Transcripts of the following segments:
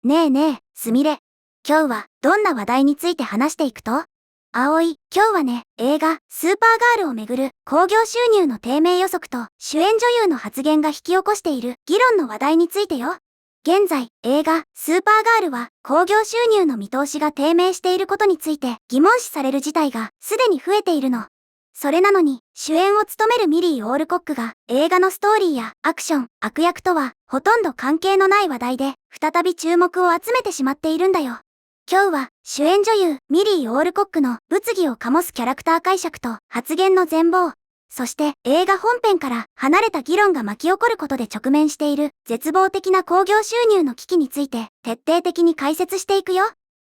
ねえねえ、すみれ。今日はどんな話題について話していくと？葵、今日はね、映画、スーパーガールをめぐる興行収入の低迷予測と主演女優の発言が引き起こしている議論の話題についてよ。現在、映画、スーパーガールは興行収入の見通しが低迷していることについて疑問視される事態がすでに増えているの。それなのに、主演を務めるミリー・オールコックが映画のストーリーやアクション、悪役とはほとんど関係のない話題で再び注目を集めてしまっているんだよ。今日は主演女優ミリー・オールコックの物議を醸すキャラクター解釈と発言の全貌、そして映画本編から離れた議論が巻き起こることで直面している絶望的な興行収入の危機について徹底的に解説していくよ。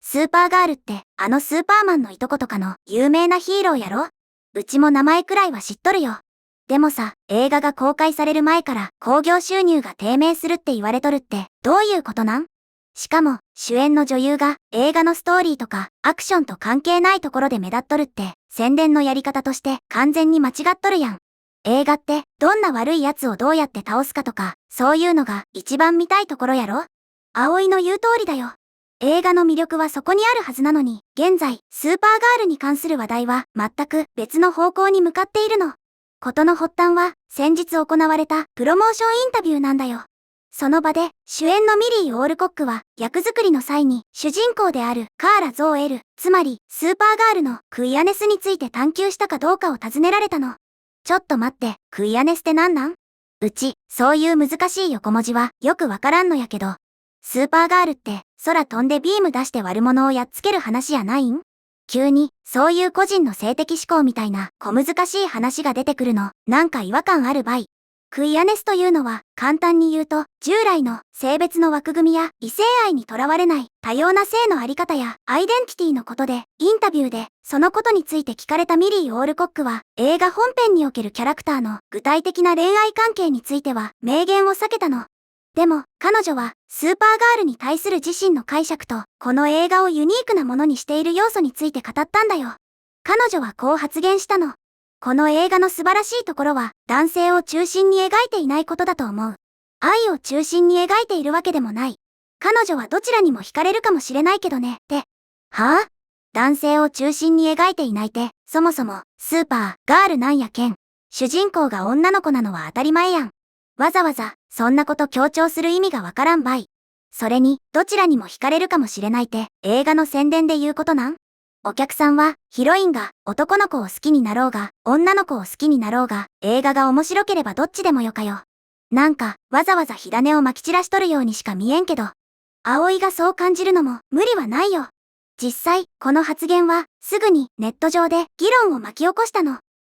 スーパーガールってあのスーパーマンのいとことかの有名なヒーローやろ？うちも名前くらいは知っとるよ。でもさ、映画が公開される前から興行収入が低迷するって言われとるってどういうことなん？しかも、主演の女優が映画のストーリーとかアクションと関係ないところで目立っとるって宣伝のやり方として完全に間違っとるやん。映画ってどんな悪い奴をどうやって倒すかとか、そういうのが一番見たいところやろ？葵の言う通りだよ。映画の魅力はそこにあるはずなのに、現在、スーパーガールに関する話題は全く別の方向に向かっているの。事の発端は、先日行われたプロモーションインタビューなんだよ。その場で、主演のミリー・オールコックは、役作りの際に、主人公であるカーラ・ゾーエル、つまり、スーパーガールのクイアネスについて探求したかどうかを尋ねられたの。ちょっと待って、クイアネスってなんなん？うち、そういう難しい横文字はよくわからんのやけど、スーパーガールって、空飛んでビーム出して悪者をやっつける話やないん？急に、そういう個人の性的思考みたいな小難しい話が出てくるの、なんか違和感あるばい。クイアネスというのは、簡単に言うと、従来の性別の枠組みや異性愛にとらわれない多様な性のあり方やアイデンティティのことで、インタビューでそのことについて聞かれたミリー・オールコックは、映画本編におけるキャラクターの具体的な恋愛関係については明言を避けたの。でも、彼女は、スーパーガールに対する自身の解釈と、この映画をユニークなものにしている要素について語ったんだよ。彼女はこう発言したの。この映画の素晴らしいところは、男性を中心に描いていないことだと思う。愛を中心に描いているわけでもない。彼女はどちらにも惹かれるかもしれないけどね、って。はぁ？男性を中心に描いていないって、そもそも、スーパー、ガールなんやけん。主人公が女の子なのは当たり前やん。わざわざ、そんなこと強調する意味がわからんばい。それに、どちらにも惹かれるかもしれないって、映画の宣伝で言うことなん？お客さんは、ヒロインが男の子を好きになろうが、女の子を好きになろうが、映画が面白ければどっちでもよかよ。なんか、わざわざ火種を撒き散らしとるようにしか見えんけど。葵がそう感じるのも無理はないよ。実際、この発言は、すぐにネット上で議論を巻き起こしたの。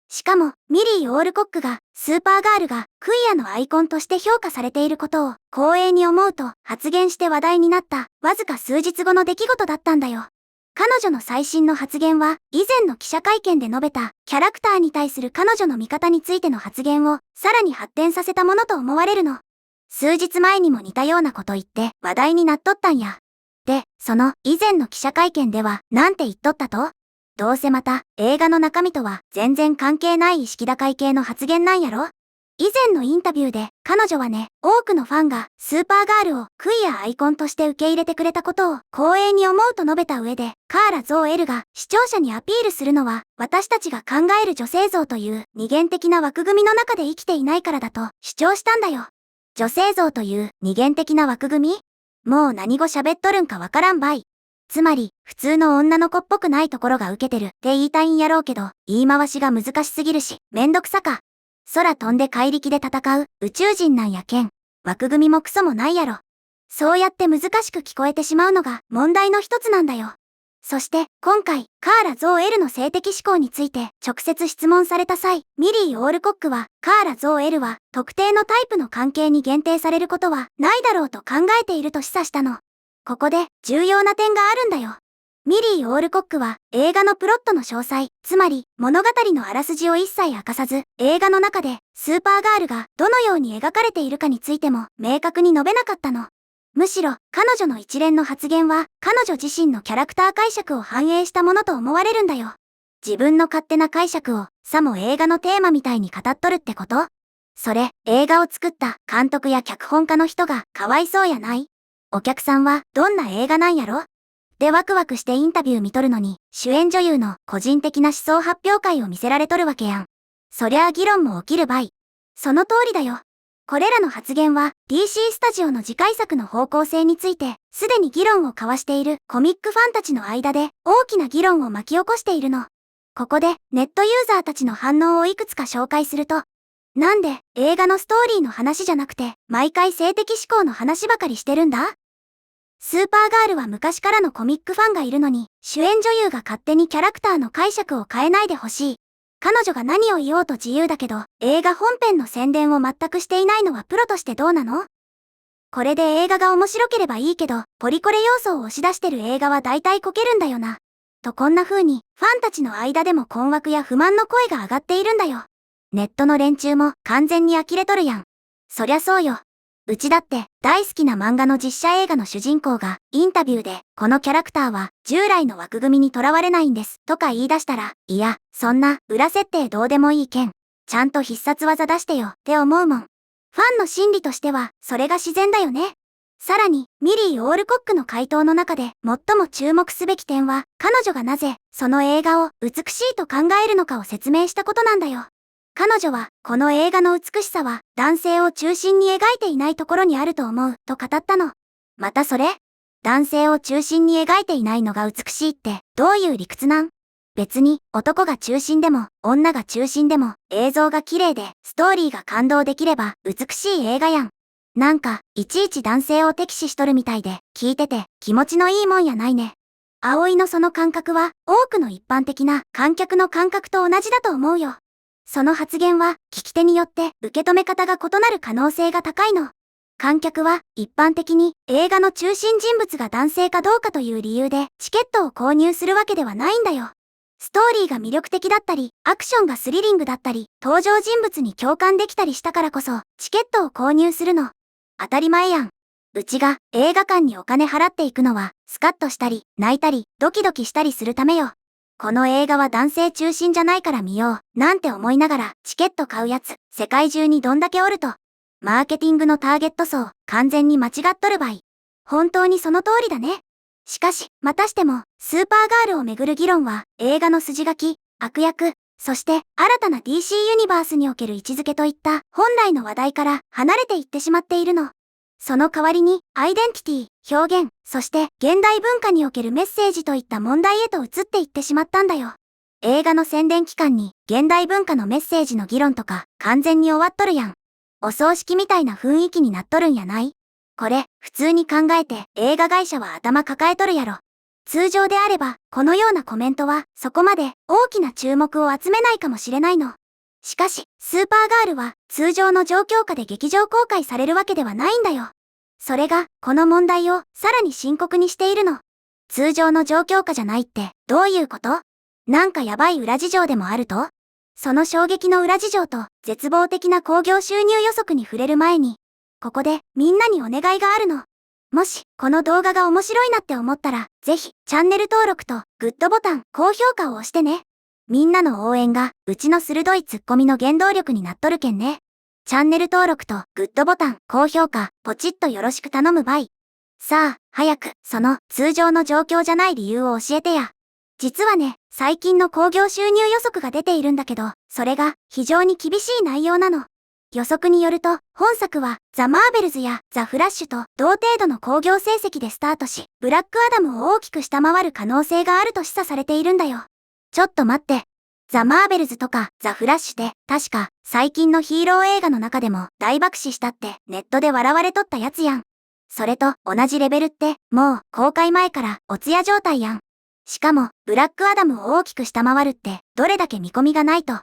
しかも、ミリー・オールコックが、スーパーガールがクイアのアイコンとして評価されていることを光栄に思うと発言して話題になったわずか数日後の出来事だったんだよ。彼女の最新の発言は、以前の記者会見で述べたキャラクターに対する彼女の見方についての発言をさらに発展させたものと思われるの。数日前にも似たようなこと言って話題になっとったんや。で、その以前の記者会見ではなんて言っとったと？どうせまた映画の中身とは全然関係ない意識高い系の発言なんやろ？以前のインタビューで彼女はね、多くのファンがスーパーガールをクイアアイコンとして受け入れてくれたことを光栄に思うと述べた上で、カーラ・ゾーエルが視聴者にアピールするのは私たちが考える女性像という二元的な枠組みの中で生きていないからだと主張したんだよ。女性像という二元的な枠組み？もう何語喋っとるんかわからんばい。つまり、普通の女の子っぽくないところが受けてるって言いたいんやろうけど、言い回しが難しすぎるし、めんどくさか。空飛んで怪力で戦う宇宙人なんやけん。枠組みもクソもないやろ。そうやって難しく聞こえてしまうのが問題の一つなんだよ。そして、今回、カーラ・ゾーエルの性的思考について直接質問された際、ミリー・オールコックは、カーラ・ゾーエルは特定のタイプの関係に限定されることはないだろうと考えていると示唆したの。ここで重要な点があるんだよ。ミリー・オールコックは映画のプロットの詳細、つまり物語のあらすじを一切明かさず、映画の中でスーパーガールがどのように描かれているかについても明確に述べなかったの。むしろ彼女の一連の発言は彼女自身のキャラクター解釈を反映したものと思われるんだよ。自分の勝手な解釈をさも映画のテーマみたいに語っとるってこと？それ、映画を作った監督や脚本家の人がかわいそうやない？お客さんはどんな映画なんやろでワクワクしてインタビュー見とるのに、主演女優の個人的な思想発表会を見せられとるわけやん。そりゃあ議論も起きるばい。その通りだよ。これらの発言は DC スタジオの次回作の方向性について、すでに議論を交わしているコミックファンたちの間で大きな議論を巻き起こしているの。ここでネットユーザーたちの反応をいくつか紹介すると、なんで映画のストーリーの話じゃなくて、毎回性的指向の話ばかりしてるんだ？スーパーガールは昔からのコミックファンがいるのに、主演女優が勝手にキャラクターの解釈を変えないでほしい。彼女が何を言おうと自由だけど、映画本編の宣伝を全くしていないのはプロとしてどうなの？これで映画が面白ければいいけど、ポリコレ要素を押し出してる映画は大体こけるんだよな。とこんな風に、ファンたちの間でも困惑や不満の声が上がっているんだよ。ネットの連中も完全に呆れとるやん。そりゃそうよ。うちだって大好きな漫画の実写映画の主人公がインタビューでこのキャラクターは従来の枠組みにとらわれないんですとか言い出したら、いや、そんな裏設定どうでもいいけん。ちゃんと必殺技出してよって思うもん。ファンの心理としてはそれが自然だよね。さらにミリー・オールコックの回答の中で最も注目すべき点は彼女がなぜその映画を美しいと考えるのかを説明したことなんだよ。彼女は、この映画の美しさは、男性を中心に描いていないところにあると思う、と語ったの。またそれ？男性を中心に描いていないのが美しいって、どういう理屈なん？別に、男が中心でも、女が中心でも、映像が綺麗で、ストーリーが感動できれば、美しい映画やん。なんか、いちいち男性を敵視しとるみたいで、聞いてて、気持ちのいいもんやないね。葵のその感覚は、多くの一般的な観客の感覚と同じだと思うよ。その発言は聞き手によって受け止め方が異なる可能性が高いの。観客は一般的に映画の中心人物が男性かどうかという理由でチケットを購入するわけではないんだよ。ストーリーが魅力的だったり、アクションがスリリングだったり、登場人物に共感できたりしたからこそチケットを購入するの。当たり前やん。うちが映画館にお金払っていくのはスカッとしたり、泣いたり、ドキドキしたりするためよ。この映画は男性中心じゃないから見よう、なんて思いながらチケット買うやつ、世界中にどんだけおると。マーケティングのターゲット層、完全に間違っとるばい。本当にその通りだね。しかし、またしても、スーパーガールをめぐる議論は、映画の筋書き、悪役、そして新たな DC ユニバースにおける位置づけといった本来の話題から離れていってしまっているの。その代わりに、アイデンティティ、表現、そして現代文化におけるメッセージといった問題へと移っていってしまったんだよ。映画の宣伝期間に現代文化のメッセージの議論とか完全に終わっとるやん。お葬式みたいな雰囲気になっとるんやない？これ、普通に考えて映画会社は頭抱えとるやろ。通常であれば、このようなコメントはそこまで大きな注目を集めないかもしれないの。しかし、スーパーガールは通常の状況下で劇場公開されるわけではないんだよ。それが、この問題をさらに深刻にしているの。通常の状況下じゃないってどういうこと？なんかやばい裏事情でもあると？その衝撃の裏事情と絶望的な興行収入予測に触れる前に、ここでみんなにお願いがあるの。もし、この動画が面白いなって思ったら、ぜひ、チャンネル登録とグッドボタン、高評価を押してね。みんなの応援が、うちの鋭いツッコミの原動力になっとるけんね。チャンネル登録とグッドボタン、高評価、ポチッとよろしく頼むばい。さあ、早く、その通常の状況じゃない理由を教えてや。実はね、最近の興行収入予測が出ているんだけど、それが非常に厳しい内容なの。予測によると、本作はザ・マーベルズやザ・フラッシュと同程度の興行成績でスタートし、ブラックアダムを大きく下回る可能性があると示唆されているんだよ。ちょっと待って。ザ・マーベルズとかザ・フラッシュで、確か最近のヒーロー映画の中でも大爆死したってネットで笑われとったやつやん。それと同じレベルって、もう公開前からお通夜状態やん。しかも、ブラックアダムを大きく下回るって、どれだけ見込みがないと。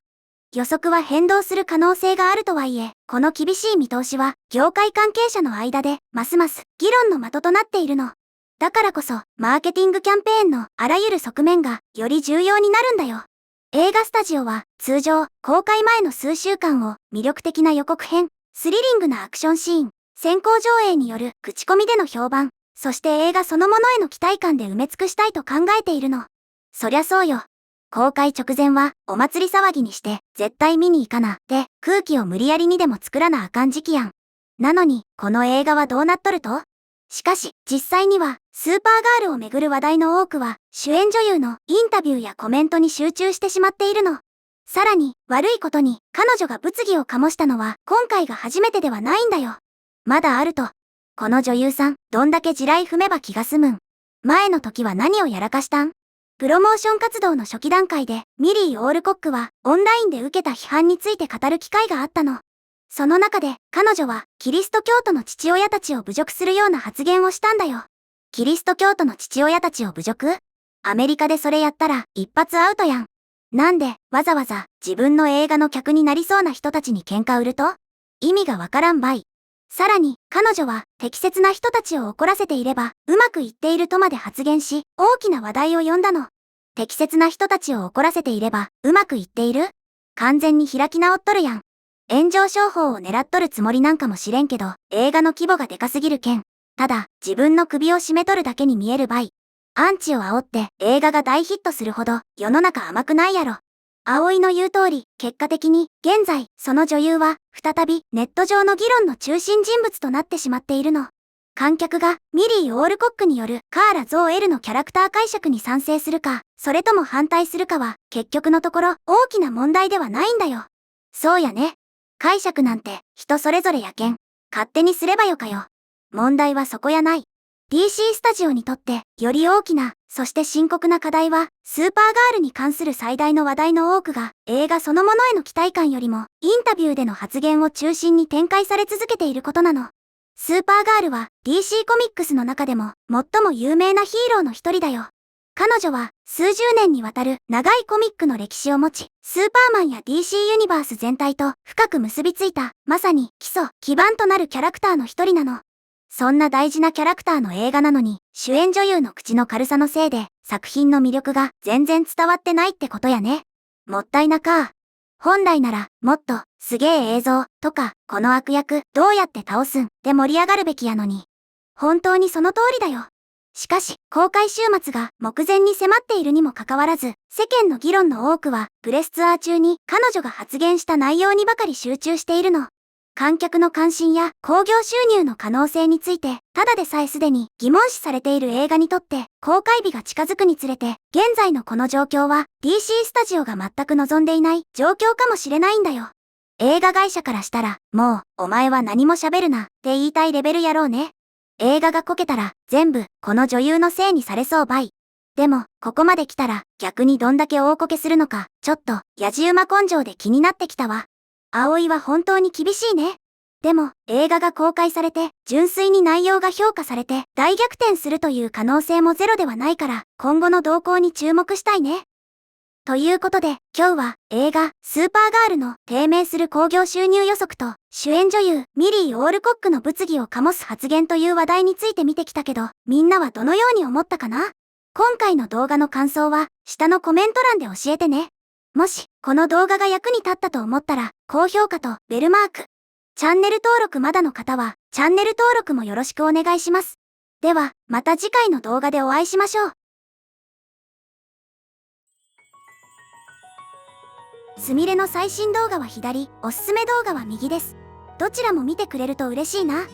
予測は変動する可能性があるとはいえ、この厳しい見通しは、業界関係者の間で、ますます議論の的となっているの。だからこそ、マーケティングキャンペーンのあらゆる側面が、より重要になるんだよ。映画スタジオは、通常、公開前の数週間を、魅力的な予告編、スリリングなアクションシーン、先行上映による口コミでの評判、そして映画そのものへの期待感で埋め尽くしたいと考えているの。そりゃそうよ。公開直前はお祭り騒ぎにして絶対見に行かなって空気を無理やりにでも作らなあかん時期やん。なのに、この映画はどうなっとると？しかし、実際には、スーパーガールをめぐる話題の多くは、主演女優のインタビューやコメントに集中してしまっているの。さらに、悪いことに、彼女が物議を醸したのは、今回が初めてではないんだよ。まだあると。この女優さん、どんだけ地雷踏めば気が済むん。前の時は何をやらかしたん？プロモーション活動の初期段階で、ミリー・オールコックは、オンラインで受けた批判について語る機会があったの。その中で、彼女は、キリスト教徒の父親たちを侮辱するような発言をしたんだよ。キリスト教徒の父親たちを侮辱？アメリカでそれやったら、一発アウトやん。なんで、わざわざ、自分の映画の客になりそうな人たちに喧嘩売ると？意味がわからんばい。さらに、彼女は、適切な人たちを怒らせていれば、うまくいっているとまで発言し、大きな話題を呼んだの。適切な人たちを怒らせていれば、うまくいっている？完全に開き直っとるやん。炎上商法を狙っとるつもりなんかもしれんけど、映画の規模がでかすぎるけん。ただ、自分の首を絞めとるだけに見えるばい。アンチを煽って映画が大ヒットするほど世の中甘くないやろ。葵の言う通り、結果的に、現在、その女優は、再びネット上の議論の中心人物となってしまっているの。観客がミリー・オールコックによるカーラ・ゾー・エルのキャラクター解釈に賛成するか、それとも反対するかは、結局のところ大きな問題ではないんだよ。そうやね。解釈なんて人それぞれやけん。勝手にすればよかよ。問題はそこやない。DC スタジオにとってより大きな、そして深刻な課題は、スーパーガールに関する最大の話題の多くが、映画そのものへの期待感よりも、インタビューでの発言を中心に展開され続けていることなの。スーパーガールは DC コミックスの中でも最も有名なヒーローの一人だよ。彼女は数十年にわたる長いコミックの歴史を持ち、スーパーマンや DC ユニバース全体と深く結びついた、まさに基盤となるキャラクターの一人なの。そんな大事なキャラクターの映画なのに、主演女優の口の軽さのせいで、作品の魅力が全然伝わってないってことやね。もったいなか。本来なら、もっと、すげえ映像、とか、この悪役、どうやって倒すん、で盛り上がるべきやのに。本当にその通りだよ。しかし、公開週末が目前に迫っているにもかかわらず、世間の議論の多くは、プレスツアー中に彼女が発言した内容にばかり集中しているの。観客の関心や興行収入の可能性について、ただでさえすでに疑問視されている映画にとって、公開日が近づくにつれて、現在のこの状況は DC スタジオが全く望んでいない状況かもしれないんだよ。映画会社からしたら、もう、お前は何も喋るな、って言いたいレベルやろうね。映画がこけたら、全部、この女優のせいにされそうばい。でも、ここまで来たら、逆にどんだけ大こけするのか、ちょっと、やじ馬根性で気になってきたわ。葵は本当に厳しいね。でも、映画が公開されて、純粋に内容が評価されて、大逆転するという可能性もゼロではないから、今後の動向に注目したいね。ということで、今日は映画、スーパーガールの低迷する興行収入予測と、主演女優、ミリー・オールコックの物議を醸す発言という話題について見てきたけど、みんなはどのように思ったかな？今回の動画の感想は、下のコメント欄で教えてね。もし、この動画が役に立ったと思ったら、高評価とベルマーク。チャンネル登録まだの方は、チャンネル登録もよろしくお願いします。では、また次回の動画でお会いしましょう。すみれの最新動画は左、おすすめ動画は右です。どちらも見てくれると嬉しいな。